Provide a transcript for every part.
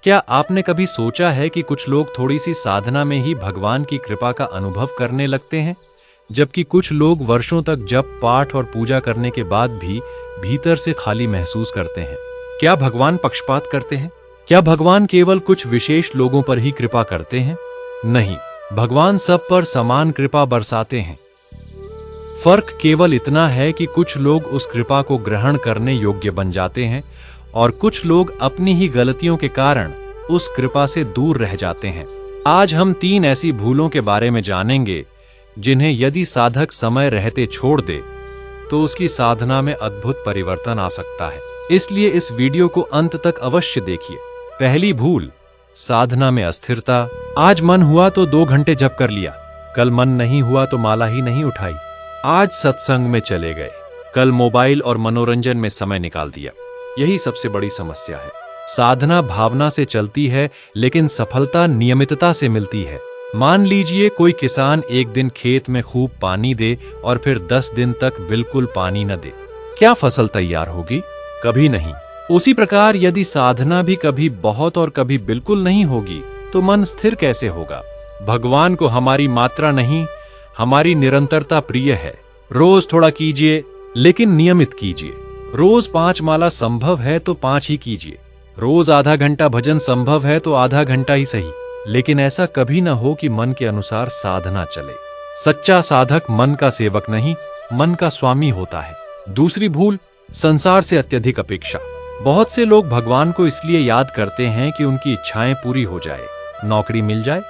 क्या आपने कभी सोचा है कि कुछ लोग थोड़ी सी साधना में ही भगवान की कृपा का अनुभव करने लगते हैं, जबकि कुछ लोग वर्षों तक जप पाठ और पूजा करने के बाद भी भीतर से खाली महसूस करते हैं? क्या भगवान पक्षपात करते हैं? क्या भगवान केवल कुछ विशेष लोगों पर ही कृपा करते हैं? नहीं, भगवान सब पर समान कृपा बरसाते हैं। फर्क केवल इतना है कि कुछ लोग उस कृपा को ग्रहण करने योग्य बन जाते हैं और कुछ लोग अपनी ही गलतियों के कारण उस कृपा से दूर रह जाते हैं। आज हम 3 ऐसी भूलों के बारे में जानेंगे जिन्हें यदि साधक समय रहते छोड़ दे तो उसकी साधना में अद्भुत परिवर्तन आ सकता है। इसलिए इस वीडियो को अंत तक अवश्य देखिए। पहली भूल, साधना में अस्थिरता। आज मन हुआ तो 2 घंटे जप कर लिया, कल मन नहीं हुआ तो माला ही नहीं उठाई। आज सत्संग में चले गए, कल मोबाइल और मनोरंजन में समय निकाल दिया। यही सबसे बड़ी समस्या है। साधना भावना से चलती है, लेकिन सफलता नियमितता से मिलती है। मान लीजिए कोई किसान एक दिन खेत में खूब पानी दे और फिर 10 दिन तक बिल्कुल पानी न दे, क्या फसल तैयार होगी? कभी नहीं। उसी प्रकार यदि साधना भी कभी बहुत और कभी बिल्कुल नहीं होगी तो मन स्थिर कैसे होगा? भगवान को हमारी मात्रा नहीं, हमारी निरंतरता प्रिय है। रोज थोड़ा कीजिए, लेकिन नियमित कीजिए। रोज 5 माला संभव है तो 5 ही कीजिए। रोज आधा घंटा भजन संभव है तो आधा घंटा ही सही, लेकिन ऐसा कभी ना हो कि मन के अनुसार साधना चले। सच्चा साधक मन का सेवक नहीं, मन का स्वामी होता है। दूसरी भूल, संसार से अत्यधिक अपेक्षा। बहुत से लोग भगवान को इसलिए याद करते हैं कि उनकी इच्छाएं पूरी हो जाए, नौकरी मिल जाए,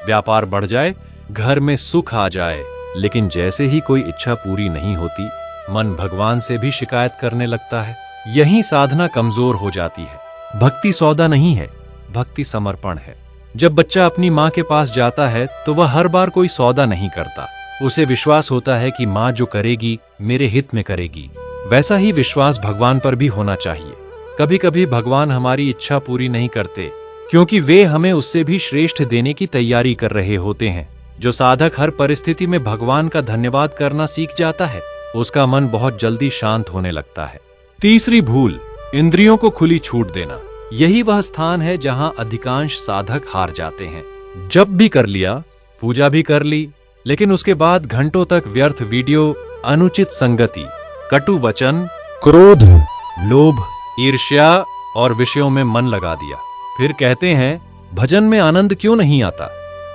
व्यापार बढ़ जाए, घर में सुख आ जाए। लेकिन जैसे ही कोई इच्छा पूरी नहीं होती, मन भगवान से भी शिकायत करने लगता है। यही साधना कमजोर हो जाती है। भक्ति सौदा नहीं है, भक्ति समर्पण है। जब बच्चा अपनी माँ के पास जाता है तो वह हर बार कोई सौदा नहीं करता। उसे विश्वास होता है कि माँ जो करेगी मेरे हित में करेगी। वैसा ही विश्वास भगवान पर भी होना चाहिए। कभी कभी भगवान हमारी इच्छा पूरी नहीं करते, क्योंकि वे हमें उससे भी श्रेष्ठ देने की तैयारी कर रहे होते हैं। जो साधक हर परिस्थिति में भगवान का धन्यवाद करना सीख जाता है, उसका मन बहुत जल्दी शांत होने लगता है। तीसरी भूल, इंद्रियों को खुली छूट देना। यही वह स्थान है जहां अधिकांश साधक हार जाते हैं। जप भी कर लिया, पूजा भी कर ली, लेकिन उसके बाद घंटों तक व्यर्थ वीडियो, अनुचित संगति, कटु वचन, क्रोध, लोभ, ईर्ष्या और विषयों में मन लगा दिया। फिर कहते हैं भजन में आनंद क्यों नहीं आता?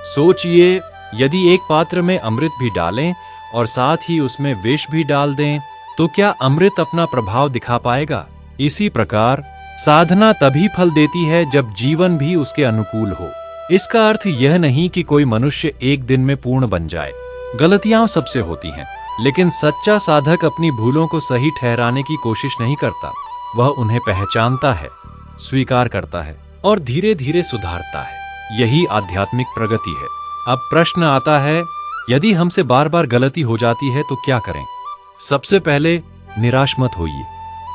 सोचिए, यदि एक पात्र में अमृत भी डालें और साथ ही उसमें विष भी डाल दें तो क्या अमृत अपना प्रभाव दिखा पाएगा? इसी प्रकार साधना तभी फल देती है जब जीवन भी उसके अनुकूल हो। इसका अर्थ यह नहीं कि कोई मनुष्य एक दिन में पूर्ण बन जाए। गलतियां सबसे होती हैं, लेकिन सच्चा साधक अपनी भूलों को सही ठहराने की कोशिश नहीं करता। वह उन्हें पहचानता है, स्वीकार करता है और धीरे धीरे सुधारता है। यही आध्यात्मिक प्रगति है। अब प्रश्न आता है, यदि हमसे बार बार गलती हो जाती है तो क्या करें? सबसे पहले निराश मत होइए।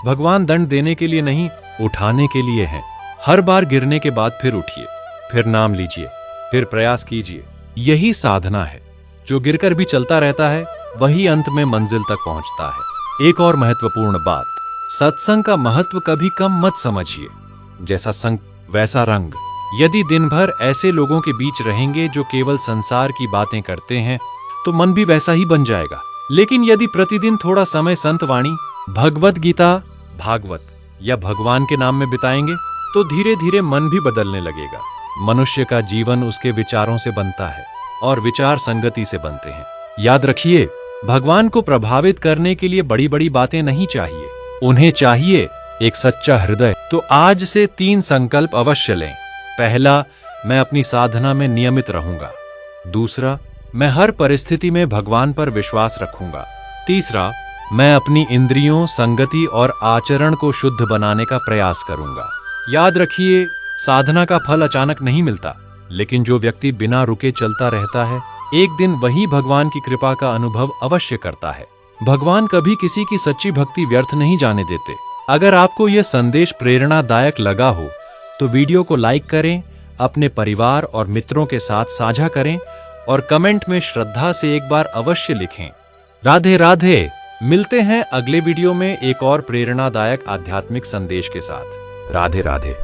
भगवान दंड देने के लिए नहीं, उठाने के लिए हैं। हर बार गिरने के बाद फिर उठिए, फिर नाम लीजिए, फिर प्रयास कीजिए। यही साधना है। जो गिरकर भी चलता रहता है वही अंत में मंजिल तक पहुंचता है। एक और महत्वपूर्ण बात, सत्संग का महत्व कभी कम मत समझिए। जैसा संग वैसा रंग। यदि दिन भर ऐसे लोगों के बीच रहेंगे जो केवल संसार की बातें करते हैं तो मन भी वैसा ही बन जाएगा। लेकिन यदि प्रतिदिन थोड़ा समय संत वाणी, भगवत गीता, भागवत या भगवान के नाम में बिताएंगे तो धीरे धीरे मन भी बदलने लगेगा। मनुष्य का जीवन उसके विचारों से बनता है और विचार संगति से बनते हैं। याद रखिए, भगवान को प्रभावित करने के लिए बड़ी बड़ी बातें नहीं चाहिए, उन्हें चाहिए एक सच्चा हृदय। तो आज से 3 संकल्प अवश्य लें। पहला, मैं अपनी साधना में नियमित रहूंगा। दूसरा, मैं हर परिस्थिति में भगवान पर विश्वास रखूंगा। तीसरा, मैं अपनी इंद्रियों, संगति और आचरण को शुद्ध बनाने का प्रयास करूंगा। याद रखिए, साधना का फल अचानक नहीं मिलता, लेकिन जो व्यक्ति बिना रुके चलता रहता है, एक दिन वही भगवान की कृपा का अनुभव अवश्य करता है। भगवान कभी किसी की सच्ची भक्ति व्यर्थ नहीं जाने देते। अगर आपको यह संदेश प्रेरणादायक लगा हो तो वीडियो को लाइक करें, अपने परिवार और मित्रों के साथ साझा करें और कमेंट में श्रद्धा से एक बार अवश्य लिखें। राधे राधे। मिलते हैं अगले वीडियो में एक और प्रेरणादायक आध्यात्मिक संदेश के साथ। राधे राधे।